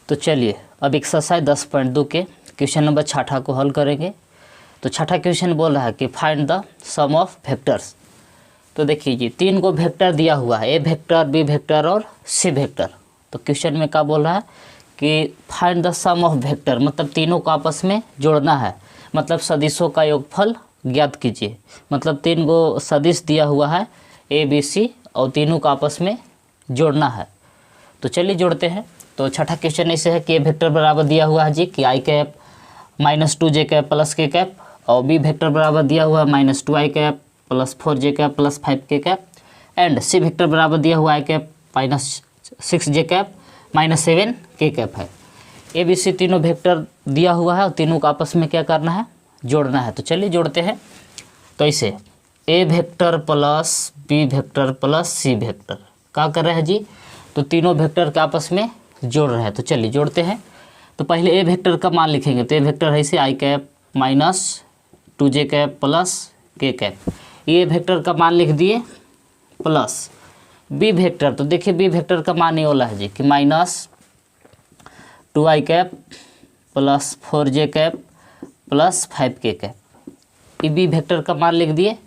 तो चलिए अब एक्सरसाइज 10.2 के क्वेश्चन नंबर 6 को हल करेंगे। तो 6 क्वेश्चन बोल रहा है कि find the sum of vectors. तो देखिए जी 3 को वेक्टर दिया हुआ है, ए वेक्टर, बी वेक्टर और सी वेक्टर। तो क्वेश्चन में क्या बोल रहा है कि find the sum of vector, मतलब तीनों को आपस में जोड़ना है, मतलब सदिशों का योगफल ज्ञात कीजिए। मतलब 3 को सदिश दिया हुआ है ए बी सी और तीनों को आपस में जोड़ना है। तो चलिए जोड़ते हैं। तो 6 क्वेश्चन ऐसे है कि ए वेक्टर बराबर दिया हुआ है जी कि i cap -2j cap plus k cap, और बी वेक्टर बराबर दिया हुआ है -2i cap plus 4j cap plus 5k cap, and c vector बराबर दिया हुआ है cap -6j cap -7k cap है। ए बी सी तीनों वेक्टर दिया हुआ है और तीनों को आपस में क्या करना है, जोड़ना है। तो चलिए जोड़ते हैं। तो ऐसे A vector plus B vector plus C vector क्या कर रहे हैं जी, तो तीनों वेक्टर के आपस में जोड़ रहे हैं। तो चलिए जोड़ते हैं। तो पहले ए वेक्टर का मान लिखेंगे। तो ए वेक्टर है इसे आई cap -2j cap plus k cap, ये वेक्टर का मान लिख दिए। प्लस बी वेक्टर, तो देखिए बी वेक्टर का मान ये वाला है जी कि -2i cap plus 4j cap plus 5k cap, ये बी वेक्टर का मान लिख दिए।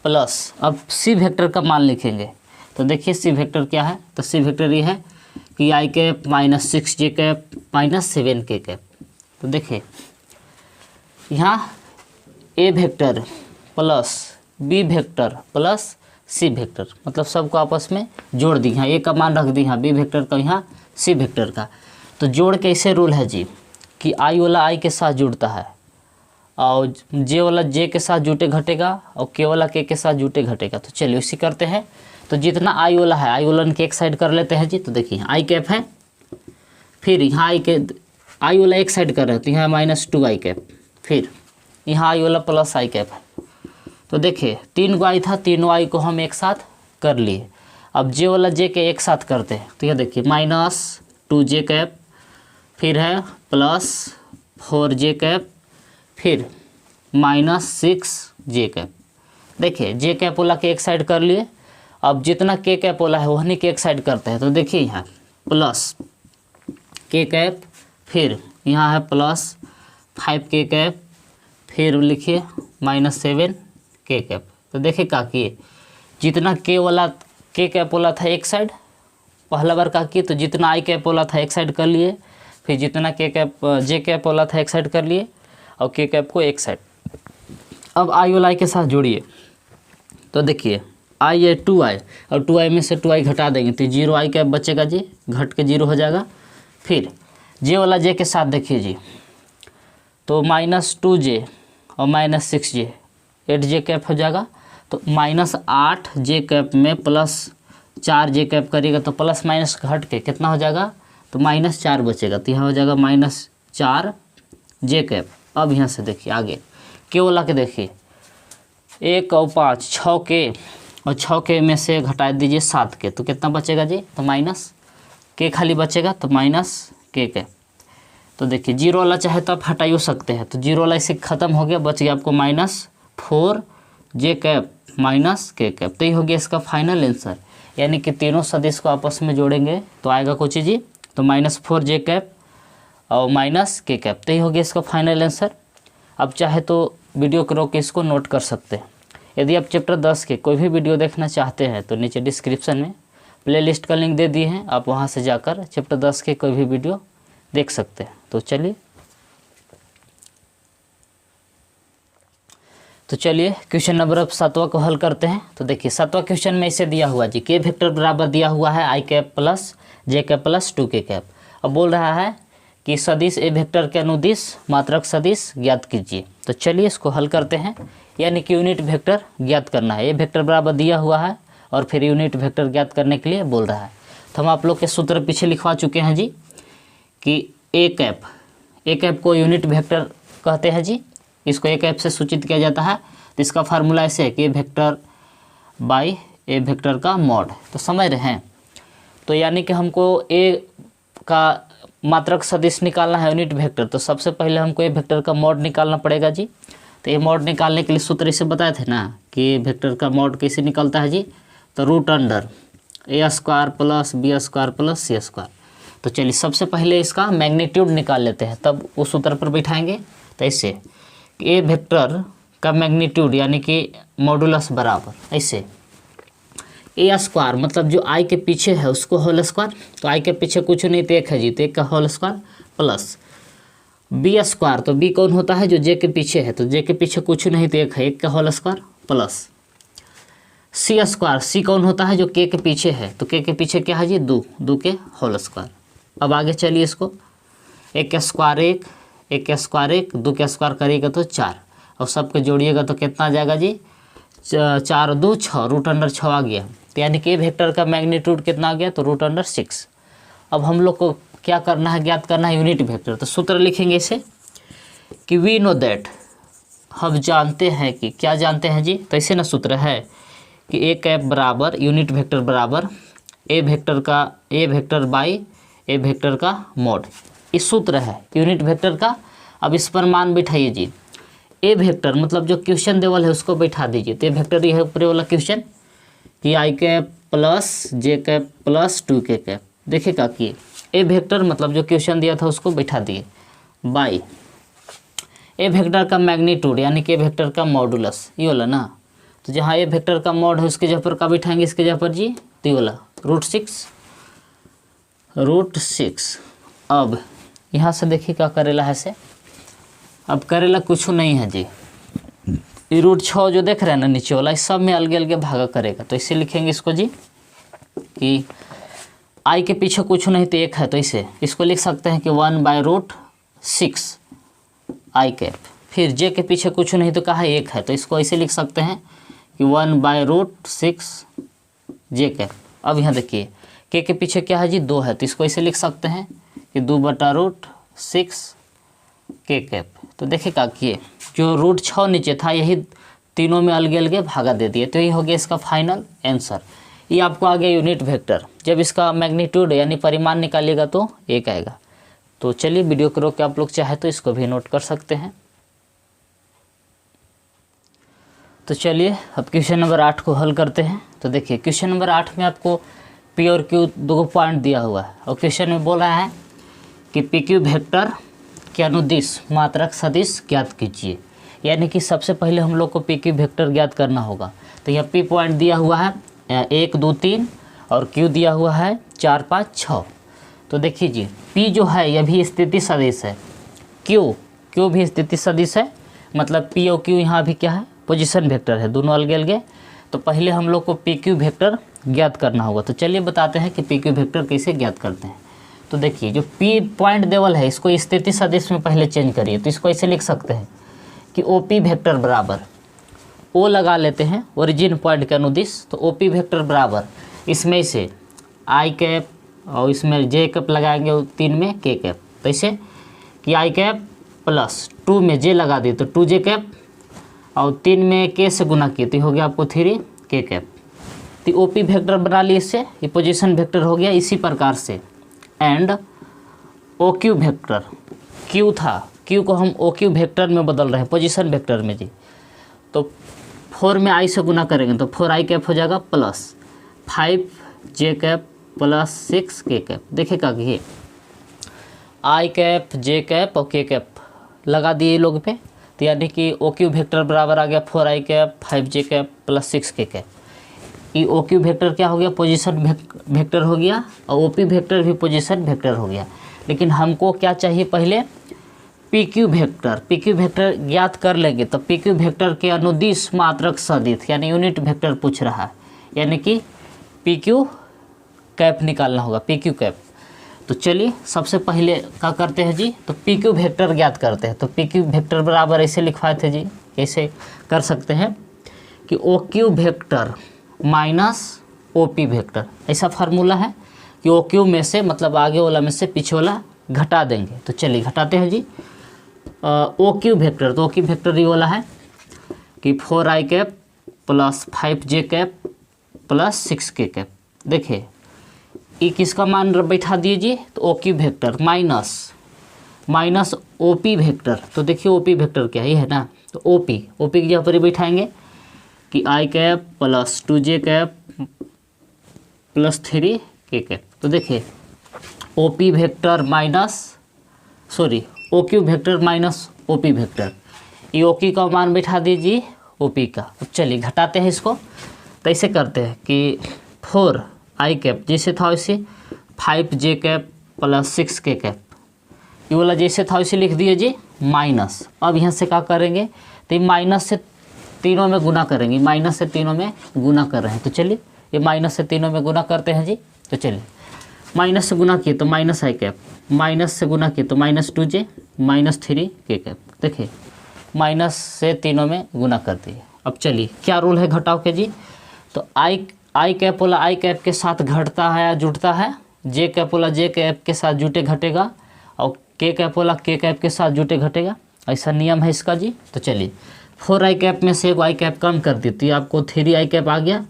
प्लस अब सी वेक्टर का मान लिखेंगे। तो देखिए सी वेक्टर क्या है, तो सी वेक्टर ये है कि i cap -6j cap -7k cap. तो देखिए यहाँ A vector plus B vector plus C vector, मतलब सबको आपस में जोड़ दी। यहाँ ए का मान रख दी, यहाँ बी वेक्टर का, यहाँ सी वेक्टर का। तो जोड़ कैसे रूल है जी कि आई वाला आई के साथ जुड़ता है और जे वाला जे के साथ जुटे घटेगा और के वाला के साथ जुटे घटेगा। तो चलिए उसी करते हैं। तो जितना आई वाला है आई वाला के एक साइड कर लेते हैं जी। तो देखिए यहाँ आई कैप है, फिर यहाँ आई वाला एक साइड कर रहे हैं तो यहाँ -2i कैप, फिर यहाँ आई वाला प्लस आई कैप है। तो देखिए 3 को आई था, तीनों आई को हम एक साथ कर लिए। अब जे वाला जे के एक साथ करते हैं। तो यह देखिए -2j कैप, फिर है +4j कैप, फिर -6j कैप। देखिए जे कैप वाला के एक साइड कर लिए। अब जितना के कैप वाला है वही के एक साइड करते हैं। तो देखिए यहाँ प्लस के कैप, फिर यहाँ है +5k कैप, फिर लिखिए -7k कैप। तो देखिए क्या किए, जितना के वाला के कैप वाला था एक साइड पहला बार क्या किए, तो जितना आई कैप वाला था एक साइड कर लिए, फिर जितना के कैप जे कैप वाला था एक साइड कर लिए और के कैप को एक साइड। अब आई वाला आई के साथ जोड़िए। तो देखिए आई है 2i और 2i में से 2i घटा देंगे तो 0i कैप बचेगा जी, घट के 0 हो जाएगा। फिर जे वाला जे के साथ देखिए जी, तो -2j और -6j 8j कैप हो जाएगा। तो -8j कैप में +4j कैप करिएगा तो प्लस माइनस घट के कितना हो जाएगा, तो -4 बचेगा। तो यहाँ हो जाएगा -4j कैप। अब यहाँ से देखिए आगे के वाला के देखिए 1 और 5 6k और 6k में से घटा दीजिए 7k, तो कितना बचेगा जी, तो -k खाली बचेगा, तो -k कैप। तो देखिए 0 वाला चाहे तो आप हटा ही सकते हैं। तो 0 वाला इसे ख़त्म हो गया, बच गया आपको -4j कैप -k कैप। तो ये हो गया इसका फाइनल आंसर। यानी कि तीनों सदिश को आपस में जोड़ेंगे तो आएगा कुछ जी, तो -4j कैप और -k कैप। तो ये हो गया इसका फाइनल आंसर। अब चाहे तो वीडियो को रोक के इसको नोट कर सकते हैं। यदि आप चैप्टर 10 के कोई भी वीडियो देखना चाहते हैं तो नीचे डिस्क्रिप्शन में प्लेलिस्ट का लिंक दे दिए हैं, आप वहां से जाकर चैप्टर 10 के कोई भी वीडियो देख सकते हैं। तो चलिए क्वेश्चन नंबर अब 7वां को हल करते हैं। तो देखिए 7वां क्वेश्चन में इसे दिया हुआ जी के वेक्टर बराबर दिया हुआ है आई कैप प्लस जे कैप प्लस 2k कैप। अब बोल रहा है कि सदिश ए वेक्टर के अनुदिश मात्रक सदिश ज्ञात कीजिए। तो चलिए इसको हल करते हैं। यानी कि यूनिट वेक्टर ज्ञात करना है। ए वेक्टर बराबर दिया हुआ है और फिर यूनिट वेक्टर ज्ञात करने के लिए बोल रहा है। तो हम आप लोग के सूत्र पीछे लिखवा चुके हैं जी कि ए कैप को यूनिट वेक्टर कहते हैं जी, इसको ए कैप से सूचित किया जाता है। तो इसका फार्मूला ऐसे है कि ए वेक्टर बाई ए वेक्टर का मॉड। तो समझ रहे हैं। तो यानी कि हमको ए का मात्रक सदिश निकालना है यूनिट वेक्टर, तो सबसे पहले हमको ए वेक्टर का मॉड निकालना पड़ेगा जी। तो ये मॉड निकालने के लिए सूत्र इसे बताए थे ना कि वेक्टर का मॉड कैसे निकलता है जी, तो √√a² + b² + c²। तो चलिए सबसे पहले इसका मैग्नीट्यूड निकाल लेते हैं, तब उस सूत्र पर बैठाएंगे। तो ऐसे कि ए वेक्टर का मैग्नीट्यूड यानी कि मॉडुलस बराबर ऐसे ए स्क्वायर, मतलब जो आई के पीछे है उसको होल स्क्वायर, तो आई के पीछे कुछ नहीं तो एक है जी, तो एक का whole square plus B square, तो बी कौन होता है जो जे के पीछे है, तो जे के पीछे कुछ नहीं तो एक है, एक का whole square plus C square, सी कौन होता है जो के पीछे है, तो के पीछे क्या है जी दो के होल स्क्वायर। अब आगे चलिए इसको एक स्क्वायर एक स्क्वायर एक, दो के स्क्वायर करिएगा तो 4, और सबके जोड़िएगा तो कितना आ जाएगा जी 4 2 6, रूट अंडर 6 आ गया। तो यानी कि वेक्टर का मैग्नीट्यूड कितना आ गया, तो रूट अंडर 6। अब हम लोग को क्या करना है, ज्ञात करना है यूनिट वेक्टर। तो सूत्र लिखेंगे इसे कि वी नो दैट, हम जानते हैं कि, क्या जानते हैं जी, तो ऐसे ना सूत्र है कि ए कैप बराबर यूनिट वेक्टर बराबर ए वेक्टर बाई ए वेक्टर का मॉड, इस सूत्र है यूनिट वेक्टर का। अब इस पर मान बिठाइए जी, ए वेक्टर मतलब जो क्वेश्चन देवल है उसको बैठा दीजिए। तो ए वेक्टर ये है ऊपर वाला क्वेश्चन कि i cap plus J cap plus 2 के कैप, देखिएगा कि ए वेक्टर मतलब जो क्वेश्चन दिया था उसको बैठा दिए बाई ए वेक्टर का मैग्नीट्यूड यानी कि ए वेक्टर का मॉडुलस, ये वाला ना, तो जहाँ ए वेक्टर का मॉड है उसके जगह पर का बैठाएंगे, इसके जगह पर जी तो ये वाला रूट सिक्स। अब यहाँ से देखिए क्या करेला है से, अब करेला कुछ नहीं है जी, ये रूट 6 जो देख रहे हैं ना नीचे वाला, इस सब में अलग अलग भागा करेगा। तो इसे लिखेंगे इसको जी कि आई के पीछे कुछ नहीं तो एक है, तो इसे इसको लिख सकते हैं कि 1/√6 आई कैप। फिर जे के पीछे कुछ नहीं तो कहा एक है, तो इसको ऐसे लिख सकते हैं कि 1/√6 जे कैप। अब यहाँ देखिए के पीछे क्या है जी 2 है, तो इसको ऐसे लिख सकते हैं कि 2/√6 के कैप। तो देखिएगा कि जो रूट 6 नीचे था यही तीनों में अलग अलग भागा दे दिए, तो ये हो गया इसका फाइनल आंसर। ये आपको आ गया यूनिट वेक्टर। जब इसका मैग्नीट्यूड यानी परिमाण निकालिएगा तो 1 आएगा। तो चलिए वीडियो को रोक के आप लोग चाहे तो इसको भी नोट कर सकते हैं। तो चलिए अब क्वेश्चन नंबर 8 को हल करते हैं। तो देखिए क्वेश्चन नंबर 8 में आपको पी और क्यू 2 पॉइंट दिया हुआ है, और क्वेश्चन में बोल रहा है कि पी क्यू वेक्टर के अनुदिश मात्रक सदिश ज्ञात कीजिए। यानी कि सबसे पहले हम लोग को पी क्यू वेक्टर ज्ञात करना होगा। तो यहाँ पी पॉइंट दिया हुआ है 1 2 3 और क्यू दिया हुआ है 4 5 6। तो देखिए जी पी जो है यह भी स्थिति सदिश है, क्यू भी स्थिति सदिश है, मतलब पी और क्यू यहाँ भी क्या है पोजीशन वेक्टर है, दोनों अलग अलग। तो पहले हम लोग को पी क्यू वेक्टर ज्ञात करना होगा। तो चलिए बताते हैं कि पी क्यू वेक्टर कैसे ज्ञात करते हैं। तो देखिए जो पी पॉइंट देवल है इसको स्थिति सदिश में पहले चेंज करिए। तो इसको ऐसे लिख सकते हैं कि ओ पी वेक्टर बराबर, ओ लगा लेते हैं ओरिजिन पॉइंट के अनुदिश, तो ओ पी वेक्टर बराबर इसमें से आई कैप और इसमें जे कैप लगाएंगे, 3 में के कैप। तो ऐसे कि आई कैप प्लस 2 में जे लगा दिए तो 2 जे कैप, और 3 में के से गुना किए तो हो गया आपको 3 के कैप। तो ओ पी वेक्टर बना लिए, इससे ये पोजीशन वेक्टर हो गया। इसी प्रकार से and O Q vector, Q था, क्यू को हम ओ क्यू वेक्टर में बदल रहे हैं पोजीशन वेक्टर में जी। तो 4 में आई से गुना करेंगे तो 4 आई कैप हो जाएगा प्लस 5 जे कैप प्लस 6 के कैप। देखिएगा कि आई कैप जे कैप और के कैप लगा दिए लोग पे, तो यानी कि ओ क्यू वेक्टर बराबर आ गया 4 आई कैप 5 जे कैप प्लस 6 के कैप। ये ओ क्यू वेक्टर क्या हो गया पोजीशन वेक्टर हो गया, और ओ पी वेक्टर भी पोजीशन वेक्टर हो गया। लेकिन हमको क्या चाहिए पहले पी क्यू वेक्टर ज्ञात कर लेंगे। तो पी क्यू वेक्टर के अनुदिश मात्रक सदिश यानी यूनिट वेक्टर पूछ रहा है, यानी कि पी क्यू कैप निकालना होगा, पी क्यू कैप। तो चलिए सबसे पहले क्या करते हैं जी, तो पी क्यू वेक्टर ज्ञात करते हैं। तो पी क्यू वेक्टर बराबर ऐसे लिखवाए थे जी, कैसे कर सकते हैं कि O Q vector minus O P vector, ऐसा फार्मूला है कि ओ क्यू में से मतलब आगे वाला में से पीछे वाला घटा देंगे। तो चलिए घटाते हैं जी ओ क्यू वेक्टर। तो ओ क्यू वेक्टर ये वाला है कि 4 आई कैप प्लस 5 जे कैप प्लस 6 के कैप। देखिए ये किसका मान बैठा दीजिए, तो O Q vector minus O P vector. तो देखिए ओ पी वेक्टर क्या है ना, तो ओ पी की जगह पर ही बैठाएंगे कि i cap plus 2 j cap plus 3 k cap. तो देखिए O P vector minus O Q vector minus O P vector, ये ओ क्यू का मान बैठा दीजिए ओ पी का। अब चलिए घटाते हैं इसको, तो ऐसे करते हैं कि 4 आई कैप जैसे था वैसे 5 जे कैप प्लस 6 के कैप, ये वाला जैसे था वैसे लिख दिए जी माइनस। अब यहाँ से क्या करेंगे, तो ये माइनस से तीनों में गुना करेंगे, माइनस से तीनों में गुना कर रहे हैं। तो चलिए ये माइनस से तीनों में गुना करते हैं जी। तो चलिए माइनस से गुना किए तो माइनस आई कैप, माइनस से गुना किए तो -2j -3 के कैप। देखिए माइनस से तीनों में गुना कर दिए। अब चलिए क्या रूल है घटाव के जी, तो आई कैप वाला आई कैप के साथ घटता है या जुटता है, जे कैप वाला जे कैप के साथ जुटे घटेगा, और के कैप वाला के कैप के साथ जुटे घटेगा, ऐसा नियम है इसका जी। तो चलिए 4 आई कैप में से एक आई कैप कम कर दी तो ये आपको 3 आई कैप आ गया।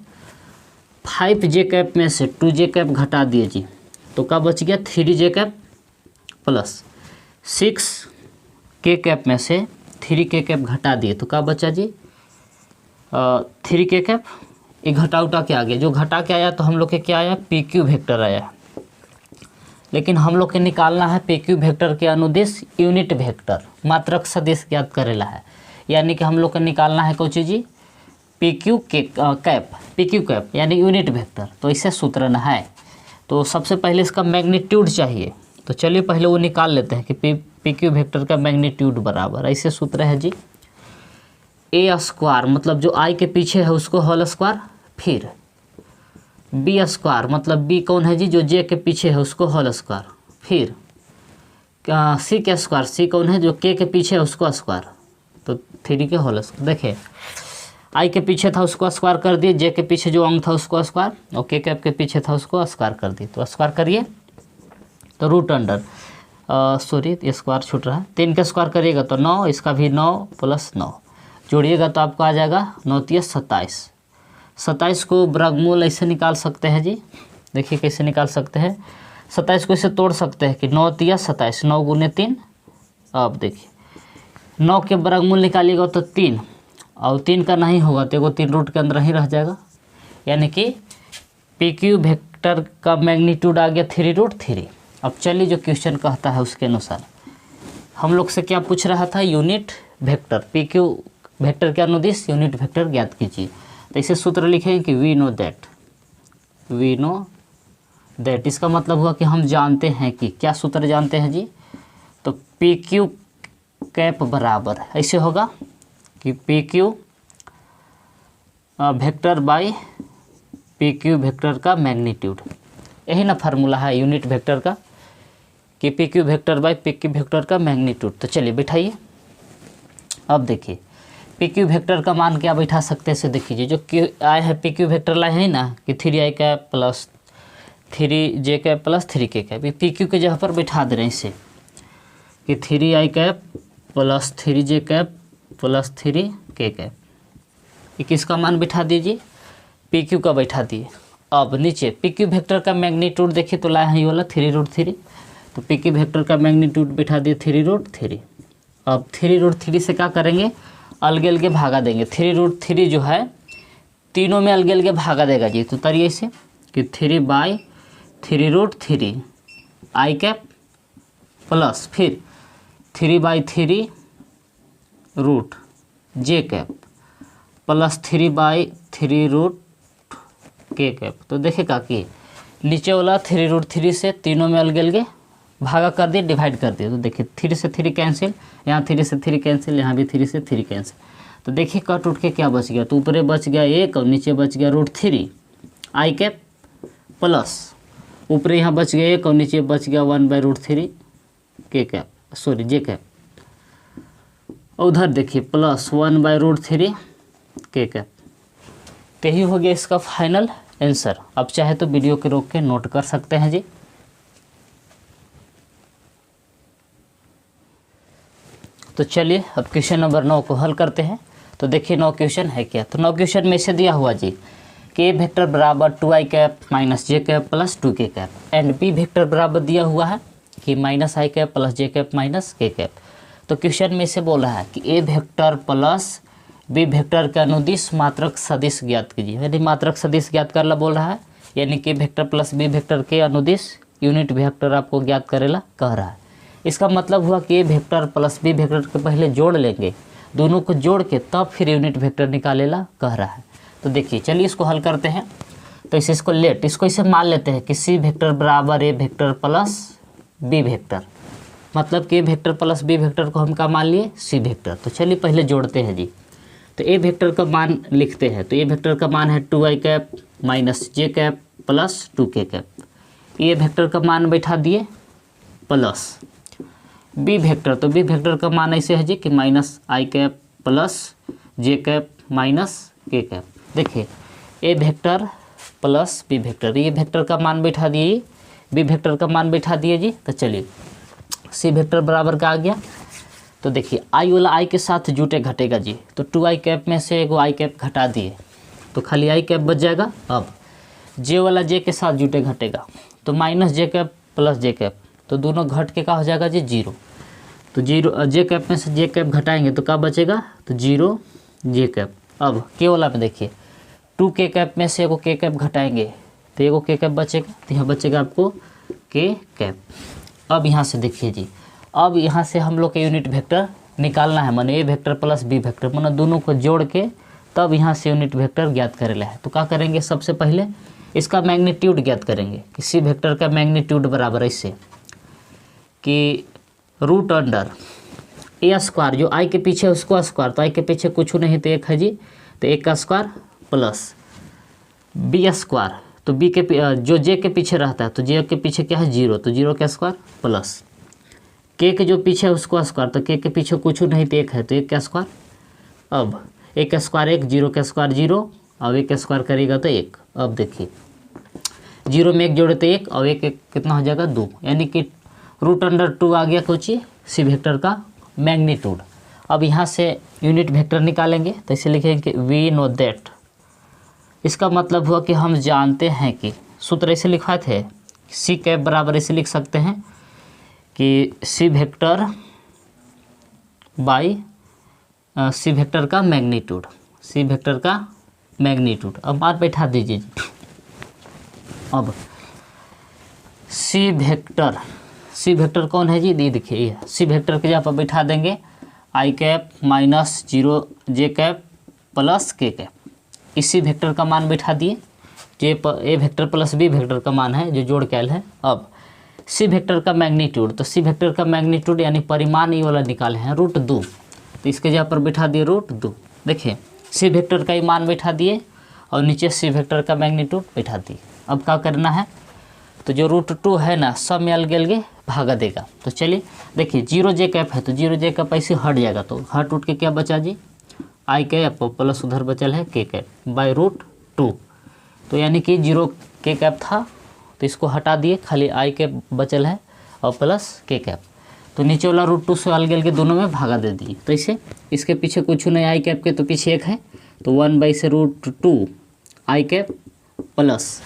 5 जे कैप में से 2 जे कैप घटा दिए जी, तो क्या बच गया 3 जे कैप प्लस 6 के कैप में से 3 के कैप घटा दिए तो क्या बचा जी 3 के कैप। ये घटा उठा के आ गया, जो घटा के आया तो हम लोग के क्या आया पी क्यू वेक्टर आया, लेकिन हम लोग के निकालना है पी क्यू वेक्टर के अनुदिश यूनिट वेक्टर, मात्रक सदिश ज्ञात करेला है, यानी कि हम लोग को निकालना है कोई चीज़ पी क्यू के कैप यानी यूनिट वेक्टर। तो इसे सूत्र है, तो सबसे पहले इसका मैग्नीट्यूड चाहिए। तो चलिए पहले वो निकाल लेते हैं कि पी क्यू वेक्टर का मैग्नीट्यूड बराबर ऐसे सूत्र है जी ए स्क्वायर, मतलब जो आई के पीछे है उसको होल स्क्वायर, फिर बी स्क्वायर, मतलब बी कौन है जी जो जे के पीछे है उसको होल स्क्वायर, फिर सी के स्क्वायर, सी कौन है जो के पीछे है उसको स्क्वायर, तो 3 के होल स्क्वायर। देखिए आई के पीछे था उसको स्क्वायर कर दिए, जे के पीछे जो अंक था उसको स्क्वायर, और के कैप के पीछे था उसको स्क्वायर कर दिए। तो स्क्वायर करिए तो रूट अंडर ये स्क्वायर छूट रहा है, 3 का स्क्वायर करिएगा तो 9, इसका भी 9 + 9 जोड़िएगा तो आपको आ जाएगा 9 × 27। 27 को वर्गमूल ऐसे निकाल सकते हैं जी, देखिए कैसे निकाल सकते हैं। 27 को ऐसे तोड़ सकते हैं कि 9 × 27, 9 × 3। अब देखिए 9 के वर्गमूल निकालिएगा तो 3, और 3 का नहीं होगा तो वो 3 रूट के अंदर ही रह जाएगा, यानी कि पी क्यू वेक्टर का मैग्नीट्यूड आ गया 3√3। अब चलिए जो क्वेश्चन कहता है उसके अनुसार हम लोग से क्या पूछ रहा था, unit vector P Q vector के अनुदिश यूनिट वेक्टर ज्ञात कीजिए। तो इसे सूत्र लिखेंगे कि वी नो दैट, इसका मतलब हुआ कि हम जानते हैं कि, क्या सूत्र जानते हैं जी, तो पी क्यू कैप बराबर ऐसे होगा कि P Q vector by P Q vector का मैग्नीट्यूड, यही ना फार्मूला है यूनिट वेक्टर का कि P Q vector by P Q vector का मैग्नीट्यूड। तो चलिए बिठाइए। अब देखिए पी क्यू वेक्टर का मान क्या बैठा सकते हैं, से देखिए जो क्यू आए है पी क्यू वेक्टर लाए है ना कि 3 आई कैप प्लस 3 जे कैप प्लस 3 के कैप, ये पी क्यू के जगह पर बैठा दे रहे हैं इसे कि 3 आई कैप प्लस 3 जे कैप प्लस 3 के कैप, ये किसका मान बैठा दीजिए पी क्यू का बैठा दिए। अब नीचे पी क्यू वेक्टर का मैग्नीट्यूड देखिए तो लाए हैं ये वाला 3√3, तो पी क्यू वेक्टर का मैग्नीट्यूड बैठा दिए 3√3। अब 3√3 से क्या करेंगे, अलगे अलगे भागा देंगे। 3√3 जो है तीनों में अलगे अलगे भागा देगा जी, तो करिए इसे कि 3/3√3 आई कैप प्लस फिर 3/3 रूट जे कैप प्लस 3/3 रूट के कैप। तो देखेगा कि नीचे वाला 3√3 से तीनों में अलगे अलगे भागा कर दिए, डिवाइड कर दिए, तो देखिए 3 से 3 कैंसिल, यहाँ 3 से 3 कैंसिल, यहाँ भी 3 से 3 कैंसिल, तो देखिए कट उठ के क्या बच गया, तो ऊपरे बच गया 1 और नीचे बच गया √3 आई कैप प्लस ऊपरे यहाँ बच गया 1 और नीचे बच गया 1/√3 के कैप जे कैप, उधर देखिए प्लस 1/√3 के कैप। तो यही हो गया इसका फाइनल आंसर। अब चाहे तो वीडियो के रोक के नोट कर सकते हैं जी। तो चलिए अब क्वेश्चन नंबर 9 को हल करते हैं। तो देखिए 9 क्वेश्चन है क्या, तो 9 क्वेश्चन में से दिया हुआ जी कि ए वेक्टर बराबर 2 आई कैप माइनस जे कैप प्लस 2 के कैप, एंड बी वेक्टर बराबर दिया हुआ है कि माइनस आई कैप प्लस जे कैप माइनस के कैप। तो क्वेश्चन में से बोल रहा है कि ए वेक्टर प्लस बी वेक्टर के अनुदिश मात्रक सदिश ज्ञात कीजिए, यानी मात्रक सदिश ज्ञात करना बोल रहा है, यानी कि वेक्टर प्लस बी वेक्टर के अनुदिश यूनिट वेक्टर आपको ज्ञात करेला कह रहा है। इसका मतलब हुआ कि ए वेक्टर प्लस बी वेक्टर के पहले जोड़ लेंगे, दोनों को जोड़ के तब फिर यूनिट वेक्टर निकालेला कह रहा है। तो देखिए चलिए इसको हल करते हैं। तो इसे इसको इसे मान लेते हैं कि सी वेक्टर बराबर ए वेक्टर प्लस बी वेक्टर, मतलब कि ए वेक्टर प्लस बी वेक्टर को हम क्या मान लिए, सी वेक्टर। तो चलिए पहले जोड़ते हैं जी। तो ए वेक्टर का मान लिखते हैं। तो ए वेक्टर का मान है 2i कैप माइनस जे कैप प्लस 2k कैप। ए वेक्टर का मान बैठा दिए प्लस बी वेक्टर। तो बी वेक्टर का मान ऐसे है जी कि माइनस आई कैप प्लस जे कैप माइनस के कैप। देखिए ए वेक्टर प्लस बी वेक्टर, ये वेक्टर का मान बैठा दिए, बी वेक्टर का मान बैठा दिए जी। तो चलिए सी वेक्टर बराबर का आ गया। तो देखिए आई वाला आई के साथ जुटे घटेगा जी। तो 2i कैप में से एगो आई कैप घटा दिए तो खाली आई कैप बच जाएगा। अब जे वाला जे के साथ जुटे घटेगा तो माइनस जे कैप प्लस जे कैप, तो दोनों घट के क्या हो जाएगा जी, जीरो। तो जीरो जे कैप में से जे कैप घटाएंगे तो क्या बचेगा, तो जीरो जे कैप। अब के वाला में देखिए 2k कैप में से एगो के कैप घटाएंगे तो एगो के कैप बचेगा, तो यहाँ बचेगा आपको के कैप। अब यहाँ से देखिए जी, अब यहाँ से हम लोग के यूनिट वेक्टर निकालना है, माने ए वेक्टर प्लस बी वेक्टर, माने दोनों को जोड़ के तब यहाँ से यूनिट वेक्टर ज्ञात करेला है। तो क्या करेंगे, सबसे पहले इसका मैग्नीट्यूड ज्ञात करेंगे। किसी वेक्टर का मैग्नीट्यूड बराबर ऐसे कि रूट अंडर ए स्क्वायर, जो आई के पीछे उसको स्क्वायर, तो आई के पीछे कुछ नहीं तो एक है जी, तो एक का स्क्वायर प्लस बी स्क्वायर, तो बी के जो जे के पीछे रहता है तो जे के पीछे क्या है, जीरो, तो जीरो का स्क्वायर प्लस के जो पीछे है उसको स्क्वायर, तो के पीछे कुछ नहीं तो एक है तो एक का स्क्वायर। अब एक का स्क्वायर एक, जीरो का स्क्वायर जीरो, अब एक का स्क्वायर करेगा तो एक। अब देखिए जीरो में एक जोड़े तो एक, और एक कितना हो जाएगा, दो, यानी कि रूट अंडर 2 आ गया कुछ सी वेक्टर का मैग्नीट्यूड। अब यहाँ से यूनिट वेक्टर निकालेंगे तो इसे लिखेंगे वी नो दैट। इसका मतलब हुआ कि हम जानते हैं कि सूत्र ऐसे लिखवाए थे, सी कैप बराबर ऐसे लिख सकते हैं कि C vector by C vector का मैग्नीट्यूड, सी वेक्टर का मैग्नीट्यूड। अब बात बैठा दीजिए। अब सी वेक्टर कौन है जी, देखिए सी वेक्टर के जगह पर बैठा देंगे आई कैप माइनस जीरो जे कैप प्लस के कैप। इसी वेक्टर का मान बैठा दिए, ए वेक्टर प्लस बी वेक्टर का मान है जो जोड़ कैल है। अब सी वेक्टर का मैग्नीट्यूड, तो सी वेक्टर का मैग्नीट्यूड यानी परिमाण ये वाला निकाले हैं रूट 2, तो इसके जगह पर बैठा दिए रूट 2। देखिए सी वेक्टर का ही मान बैठा दिए और नीचे सी वेक्टर का मैग्नीट्यूड बैठा दिए। अब क्या करना है, तो जो रूट 2 है ना सब में अलग अलग भागा देगा। तो चलिए देखिए जीरो जे कैप है तो जीरो जे कैप ऐसे हट जाएगा, तो हट उठ के क्या बचा जी, आई कैप प्लस उधर बचल है के कैप बाई रूट 2। तो यानी कि जीरो के कैप था तो इसको हटा दिए, खाली आई कैप बचल है और प्लस के कैप। तो नीचे वाला रूट 2 से अलग अलग दोनों में भागा दे दिए। तो इसे इसके पीछे कुछ नहीं, आई कैप के तो पीछे एक है तो 1 से रूट 2 आई कैप प्लस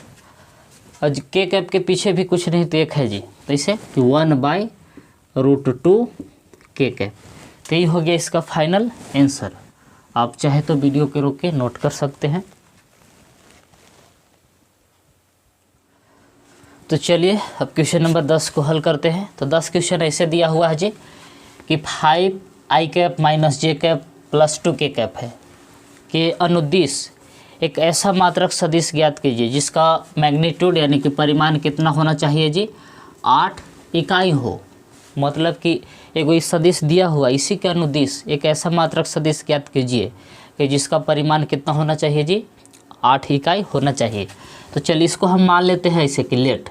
और के कैप के पीछे भी कुछ नहीं तो एक है जी, तो इसे कि 1 रूट 2 के कैप। तो ये हो गया इसका फाइनल आंसर। आप चाहे तो वीडियो के रोक के नोट कर सकते हैं। तो चलिए अब क्वेश्चन नंबर 10 को हल करते हैं। तो 10 क्वेश्चन ऐसे दिया हुआ है जी कि 5i कैप माइनस जे कैप प्लस 2k कैप है कि अनुदिश एक ऐसा मात्रक सदिश ज्ञात कीजिए जिसका मैग्नीट्यूड यानी कि परिमाण कितना होना चाहिए जी, 8 इकाई हो। मतलब कि एगो इस सदिश दिया हुआ, इसी के अनुदिश एक ऐसा मात्रक सदिश ज्ञात कीजिए कि जिसका परिमाण कितना होना चाहिए जी, 8 इकाई होना चाहिए। तो चलिए इसको हम मान लेते हैं ऐसे कि लेट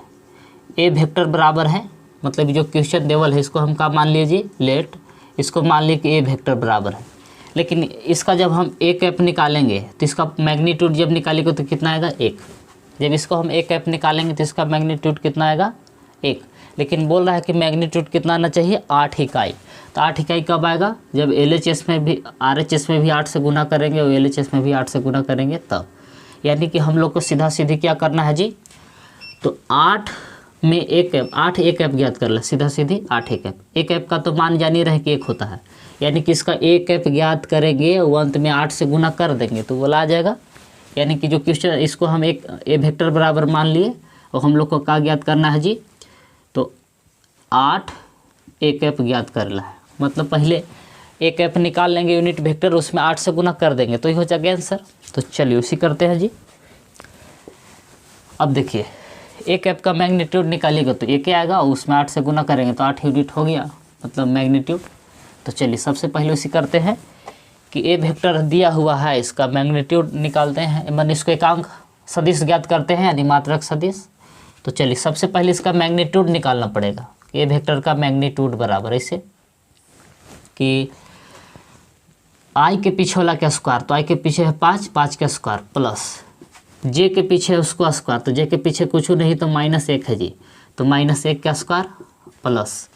ए वेक्टर बराबर है, मतलब जो क्वेश्चन देवल है इसको हम क्या मान लीजिए, लेट इसको मान लिए कि ए वेक्टर बराबर है। लेकिन इसका जब हम ए कैप निकालेंगे तो इसका मैग्नीट्यूड जब निकालेंगे तो कितना आएगा, 1। जब इसको हम ए कैप निकालेंगे तो इसका मैग्नीट्यूड कितना आएगा, 1। लेकिन बोल रहा है कि मैग्नीट्यूड कितना आना चाहिए, 8 इकाई। तो 8 इकाई कब आएगा, जब LHS में भी RHS में भी 8 से गुना करेंगे और LHS में भी 8 से गुना करेंगे तब। यानी कि हम लोग को सीधा सीधी क्या करना है जी, तो 8 में एक कैप, 8 एक कैप ज्ञात कर ले, सीधा सीधी 8 एक कैप। एक कैप का तो मान जान ही रहे कि 1 होता है, यानी कि इसका एक कैप ज्ञात करेंगे और अंत में 8 से गुना कर देंगे तो बोला आ जाएगा। यानी कि जो क्वेश्चन इसको हम एक ए वेक्टर बराबर मान लिए और हम लोग को क्या ज्ञात करना है जी, 8 ए कैप ज्ञात करना है। मतलब पहले ए कैप निकाल लेंगे यूनिट वेक्टर, उसमें 8 से गुना कर देंगे तो ये हो जाएगा आंसर। तो चलिए उसी करते हैं जी। अब देखिए ए कैप का मैग्नीट्यूड निकालिएगा तो ए क्या आएगा, उसमें 8 से गुना करेंगे तो 8 यूनिट हो गया, मतलब मैग्नीट्यूड। तो चलिए सबसे पहले उसी करते हैं कि ए वेक्टर दिया हुआ है, इसका मैग्नीट्यूड निकालते हैं, मतलब इसको एकांक सदिश ज्ञात करते हैं यानी मात्रक सदिश। तो चलिए सबसे पहले इसका मैग्नीट्यूड निकालना पड़ेगा। ए वेक्टर का मैग्नीट्यूड बराबर ऐसे कि आई के पीछे वाला का स्क्वायर, तो आई के पीछे है 5, 5 का स्क्वायर प्लस जे के पीछे है उसको स्क्वायर, तो जे के पीछे कुछ नहीं तो -1 है जी, तो -1 का स्क्वायर प्लस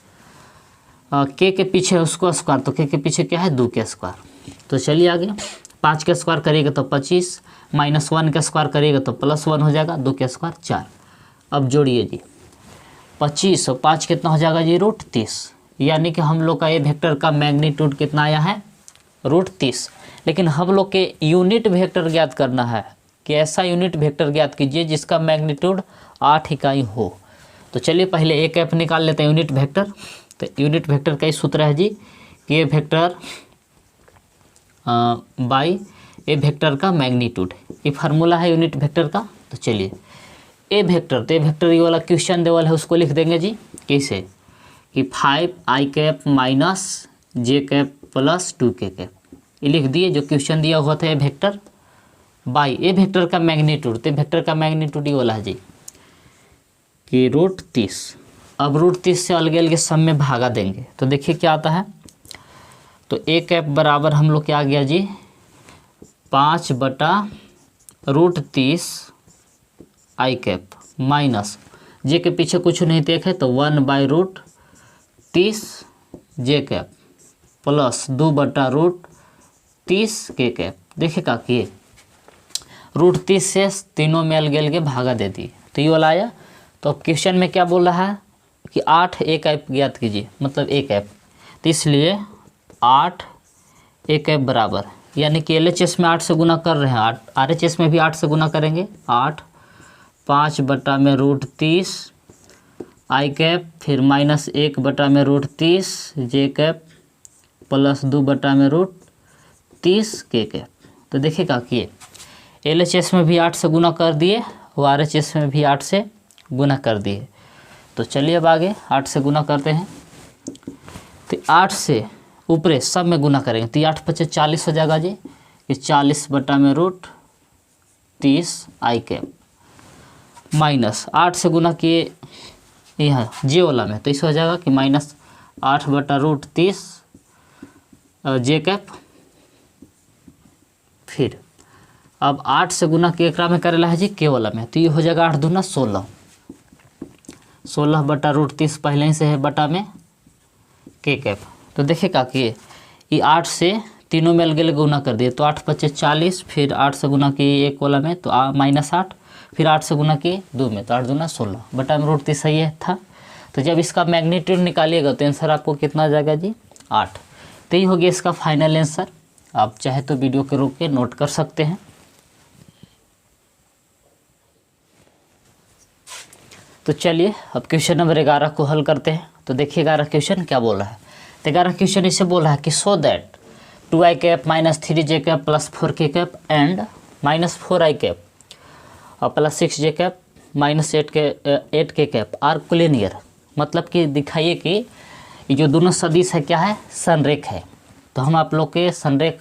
के पीछे है उसको स्क्वायर, तो के पीछे क्या है 2 का स्क्वायर। तो चलिए आगे 5 का स्क्वायर करिएगा तो 25, -1 का स्क्वायर करिएगा तो +1 हो जाएगा, 2 का स्क्वायर 4। अब जोड़िए जी 25 और 5 कितना हो जाएगा जी √30, यानी कि हम लोग का ये वेक्टर का मैग्नीट्यूड कितना आया है √30। लेकिन हम लोग के यूनिट वेक्टर ज्ञात करना है कि ऐसा यूनिट वेक्टर ज्ञात कीजिए जिसका मैग्नीट्यूड 8 इकाई हो। तो चलिए पहले ए कैप निकाल लेते हैं यूनिट वेक्टर। तो यूनिट वेक्टर का ही सूत्र है जी कि ए वेक्टर बाई ए वेक्टर का मैग्नीट्यूड, ये फार्मूला है यूनिट वेक्टर का। तो चलिए ए वेक्टर, तो ए वेक्टर ये वाला क्वेश्चन देवल है उसको लिख देंगे जी कैसे कि 5 आई कैप माइनस जे कैप प्लस 2 के कैप, ये लिख दिए जो क्वेश्चन दिया हुआ था ए वेक्टर बाई ए वेक्टर का मैग्नीट्यूड। तो वेक्टर का मैग्नीट्यूड ये वाला है जी कि √30। अब √30 से अलगे अलगे सब में भागा देंगे तो देखिए क्या आता है। तो ए कैप बराबर हम लोग क्या आ गया जी 5/√30 आई कैप माइनस जे के पीछे कुछ नहीं देखे तो 1/√30 जे कैप प्लस 2/√30 के कैप। देखिए का कि √30 से तीनों में अलगे अलगे भागा दे दिए तो ये वाला आया। तो अब क्वेश्चन में क्या बोल रहा है कि 8 ए कैप ज्ञात कीजिए, मतलब ए कैप, तो इसलिए 8 ए कैप बराबर, यानी कि LHS में 8 से गुना कर रहे हैं, 8 RHS में भी 8 से गुना करेंगे, 8 5/√30 आई कैप फिर -1/√30 जे कैप प्लस 2/√30 के कैप। तो देखिएगा कि LHS में भी 8 से गुना कर दिए और RHS में भी 8 से गुना कर दिए। तो चलिए अब आगे 8 से गुना करते हैं। तो 8 से ऊपरे सब में गुना करेंगे तो 8 × 5 = 40 हो जाएगा जी, कि 40/√30 आई कैप माइनस 8 से गुना किए यहाँ जे वाला में तो इस हो जाएगा कि -8/√30 जे कैप। फिर अब 8 से गुना के एकरा में करेला है जी के वाला में, तो ये हो जाएगा 8 दूना 16, 16/√30 पहले ही से है बटा में के कैप। तो देखिएगा कि ये 8 से तीनों में अलग अलग गुना कर दिए तो 8 × 5 = 40, फिर 8 से गुना किए एक वाला में तो -8, फिर 8 से गुना किए 2 में तो 8 दूना 16 बटा में √30 सही है था। तो जब इसका मैग्नीट्यूड निकालिएगा तो आंसर आपको कितना आ जाएगा जी 8। तो ये हो गया इसका फाइनल आंसर। आप चाहे तो वीडियो के रोक के नोट कर सकते हैं। तो चलिए अब क्वेश्चन नंबर 11 को हल करते हैं। तो देखिए 11 क्वेश्चन क्या बोल रहा है। तो 11 क्वेश्चन इसे बोल रहा है कि so that 2 I cap -3 J cap plus 4 के कैप एंड -4 आई कैप और प्लस 6 जे कैप -8 के कैप आर कोलिनियर। मतलब कि दिखाइए कि ये जो दोनों सदिश है क्या है संरेख है। तो हम आप लोग के संरेख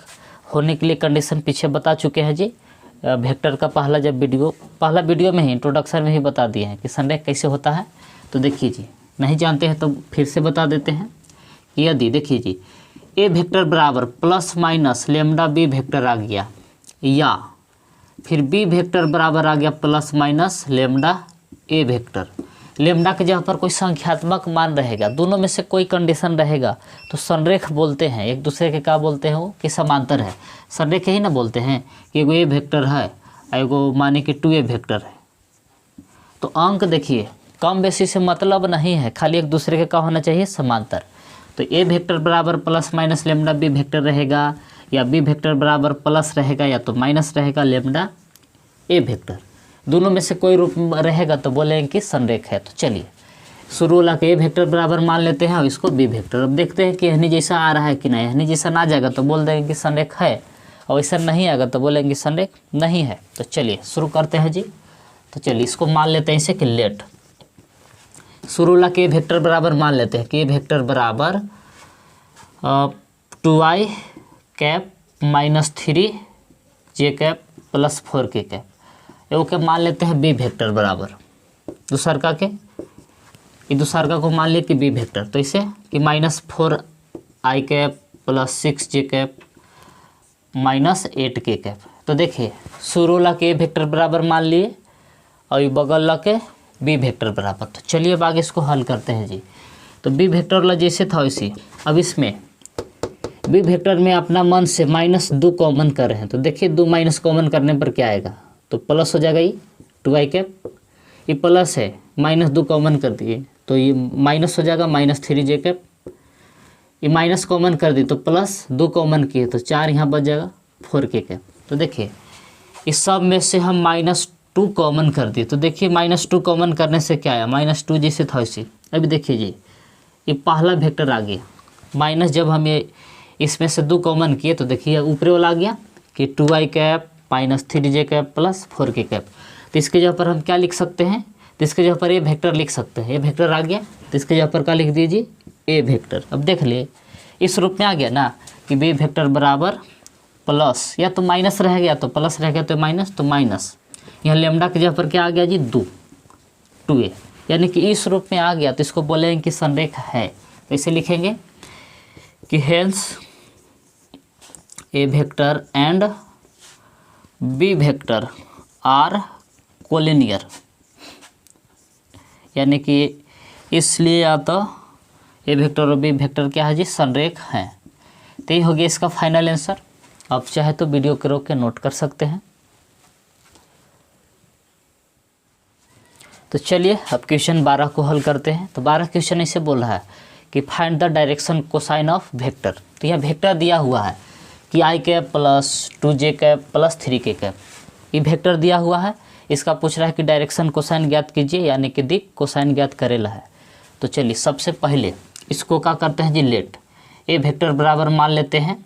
होने के लिए कंडीशन पीछे बता चुके हैं जी, वेक्टर का पहला वीडियो में ही इंट्रोडक्शन में ही बता दिए हैं कि संरेख कैसे होता है। तो देखिए जी नहीं जानते हैं तो फिर से बता देते हैं। यदि देखिए जी ए वेक्टर बराबर ± λ b वेक्टर आ गया या फिर बी वेक्टर बराबर आ गया ± λ ए वेक्टर, लेमडा के जगह पर कोई संख्यात्मक मान रहेगा, दोनों में से कोई कंडीशन रहेगा तो संरेख बोलते हैं। एक दूसरे के क्या बोलते हैं वो कि समांतर है, संरेख यही ना बोलते हैं कि एगो ए वेक्टर है एगो माने कि 2a वेक्टर है। तो अंक देखिए कम बेसी से मतलब नहीं है, खाली एक दूसरे के क्या होना चाहिए समांतर। तो ए वेक्टर बराबर ± λ b वेक्टर रहेगा या बी वेक्टर बराबर प्लस रहेगा या तो माइनस रहेगा λ ए वेक्टर, दोनों में से कोई रूप रहेगा तो बोलेंगे कि संरेख है। तो चलिए शुरू वाला के ए वेक्टर बराबर मान लेते हैं और इसको बी वेक्टर। अब देखते हैं कि एहनी जैसा आ रहा है कि नहीं। एहनी जैसा ना जाएगा तो बोल देंगे कि संरेख है, और ऐसा नहीं आएगा तो बोलेंगे संरेख नहीं है। तो चलिए शुरू करते हैं जी। तो चलिए इसको मान लेते हैं इसे कि लेट शुरू वाला के वेक्टर बराबर मान लेते हैं कि वेक्टर बराबर 2i cap minus 3j cap plus 4k cap. Okay मान लेते हैं बी वेक्टर बराबर दूसर का के, ये दूसर का को मान लिए कि बी वेक्टर। तो इसे कि minus 4i cap plus 6j cap minus 8k cap. तो देखिए शुरू वाला के वेक्टर बराबर मान लिए और ये बगल ला के बी वेक्टर बराबर। तो चलिए अब आगे इसको हल करते हैं जी। तो बी वेक्टर वाला जैसे था वैसे अब इसमें बी वेक्टर में अपना मन से -2 कॉमन कर रहे हैं। तो देखिए 2 माइनस कॉमन करने पर क्या आएगा, तो प्लस हो जाएगा। ये 2i कैप ये प्लस है, -2 कॉमन कर दिए तो ये माइनस हो जाएगा -3j कैप। ये माइनस कॉमन कर दी तो प्लस 2 कॉमन किए तो 4 यहाँ बच जाएगा 4k कैप। तो देखिए इस सब में से हम -2 कॉमन कर दिए। तो देखिए -2 कॉमन करने से क्या आया, -2 जैसे था वैसे। अभी देखिए जी ये पहला वेक्टर आ गया माइनस, जब हम ये इसमें से 2 कॉमन किए तो देखिए ऊपर वाला आ गया कि 2i cap minus 3j cap plus 4k cap. तो इसके जगह पर हम क्या लिख सकते हैं, तो इसके जगह पर ए वेक्टर लिख सकते हैं। ए वेक्टर आ गया तो इसके जगह पर क्या लिख दीजिए ए वेक्टर। अब देख लिए इस रूप में आ गया ना कि बी वेक्टर बराबर प्लस, या तो माइनस रह गया तो प्लस रह गया तो माइनस, तो माइनस यहाँ लेमडा की जगह पर क्या आ गया जी 2a, यानी कि इस रूप में आ गया। तो इसको बोलेंगे कि संरेख है। तो इसे लिखेंगे कि hence a vector and b vector are collinear, यानी कि इसलिए या तो ए वेक्टर और बी वेक्टर क्या है जी संरेख हैं। तो ये हो गया इसका फाइनल आंसर। आप चाहे तो वीडियो को रोक के नोट कर सकते हैं। तो चलिए अब क्वेश्चन 12 को हल करते हैं। तो 12 क्वेश्चन ऐसे बोल रहा है कि find the direction cosine of vector. तो यह वेक्टर दिया हुआ है कि i cap plus 2j cap plus 3k cap, ये वेक्टर दिया हुआ है। इसका पूछ रहा है कि डायरेक्शन कोसाइन ज्ञात कीजिए, यानी कि दिक कोसाइन ज्ञात करेला है। तो चलिए सबसे पहले इसको क्या करते हैं जी लेट ए वेक्टर बराबर मान लेते हैं।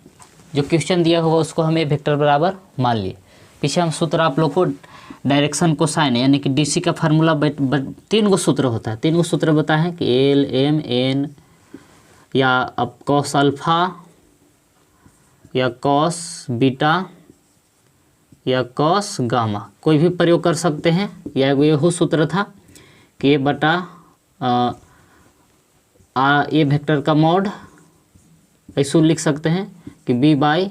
जो क्वेश्चन दिया हुआ उसको हम ए वेक्टर बराबर मान लिए। पीछे हम सूत्र आप लोग को डायरेक्शन कोसाइन यानी कि डीसी का फार्मूला 3 गो सूत्र होता है। 3 गो सूत्र बताए हैं कि एल एम एन या अब कॉस अल्फा या कॉस बीटा या कॉस गामा, कोई भी प्रयोग कर सकते हैं। या यही सूत्र था कि ए बटा ए वेक्टर का मॉड, ऐसे लिख सकते हैं कि बी बाई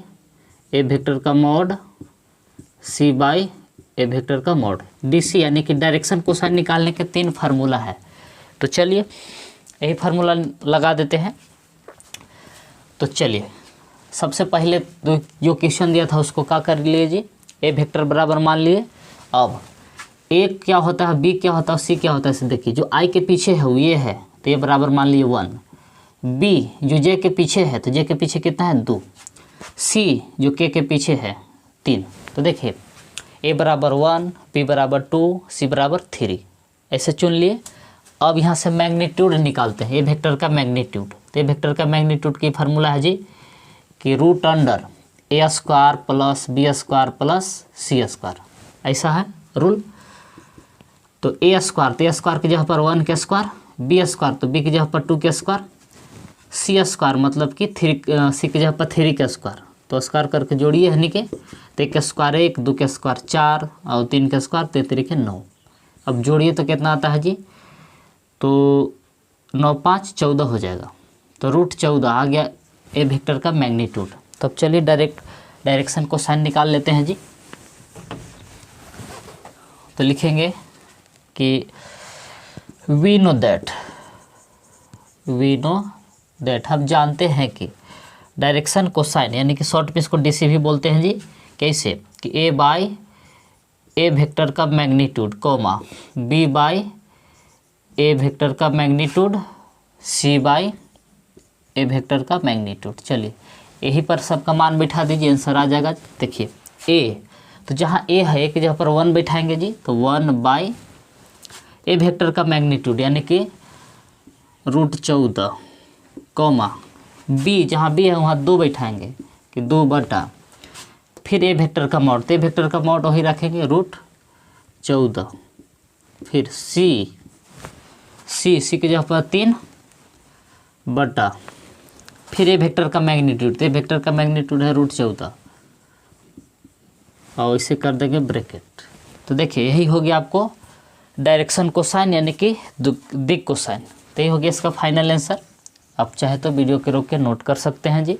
ए वेक्टर का mod c by A vector का मॉड डीसी, यानी कि डायरेक्शन कोसाइन निकालने के 3 फार्मूला है। तो चलिए यही फार्मूला लगा देते हैं। तो चलिए सबसे पहले जो क्वेश्चन दिया था उसको क्या कर लिए जी ए वेक्टर बराबर मान लिए। अब ए क्या होता है, बी क्या होता है, सी क्या होता है, इसे देखिए। जो आई के पीछे है वो ये है तो ये बराबर मान लिए 1। बी जो जे के पीछे है तो जे के पीछे कितना है 2। सी जो के पीछे है 3। तो देखिए ए बराबर 1, बी बराबर 2, सी बराबर 3, ऐसे चुन लिए। अब यहाँ से मैग्नीट्यूड निकालते हैं ए वेक्टर का मैग्नीट्यूड। तो ए वेक्टर का मैग्नीट्यूड की फार्मूला है जी कि root under A square plus B square plus C square, ऐसा है रूल। तो ए स्क्वायर तो ए स्क्वायर की जगह पर 1 के स्क्वायर, बी स्क्वायर तो बी की जगह पर 2 के स्क्वायर, सी स्क्वायर मतलब कि 3 सी की जगह पर 3 के स्क्वायर। तो स्क्वायर करके जोड़िए हनी के, तो 1 के स्क्वायर 1, 2 के स्क्वायर 4 और 3 के स्क्वायर 3 के 9। अब जोड़िए तो कितना आता है जी, तो 9 5 14 हो जाएगा। तो रूट 14 आ गया ए वेक्टर का मैग्नीट्यूड। तो अब चलिए डायरेक्शन को साइन निकाल लेते हैं जी। तो लिखेंगे कि वी नो दैट हम जानते हैं कि डायरेक्शन कोसाइन यानी कि शॉर्ट में इसको डीसी भी बोलते हैं जी। कैसे कि ए बाई ए वेक्टर का magnitude comma B by A vector का magnitude C by A vector का मैग्नीट्यूड। चलिए यही पर सबका मान बैठा दीजिए, आंसर आ जाएगा। देखिए ए तो जहाँ ए है कि जहाँ पर 1 बैठाएंगे जी, तो 1 बाई ए वेक्टर का मैग्नीट्यूड यानी कि √14 कॉमा बी, जहाँ बी है वहाँ 2 बैठाएंगे कि 2 बटा, फिर ए वेक्टर का मॉड, तो ए वेक्टर का मॉड वही रखेंगे √14, फिर सी की जगह पर 3 बटा, फिर ए वेक्टर का मैग्नीट्यूड, तो ए वेक्टर का मैग्नीट्यूड है √14 और इसे कर देंगे ब्रैकेट। तो देखिए यही हो गया आपको डायरेक्शन कोसाइन यानी कि दिक् कोसाइन। तो ये हो गया इसका फाइनल आंसर। आप चाहे तो वीडियो के रोक के नोट कर सकते हैं जी।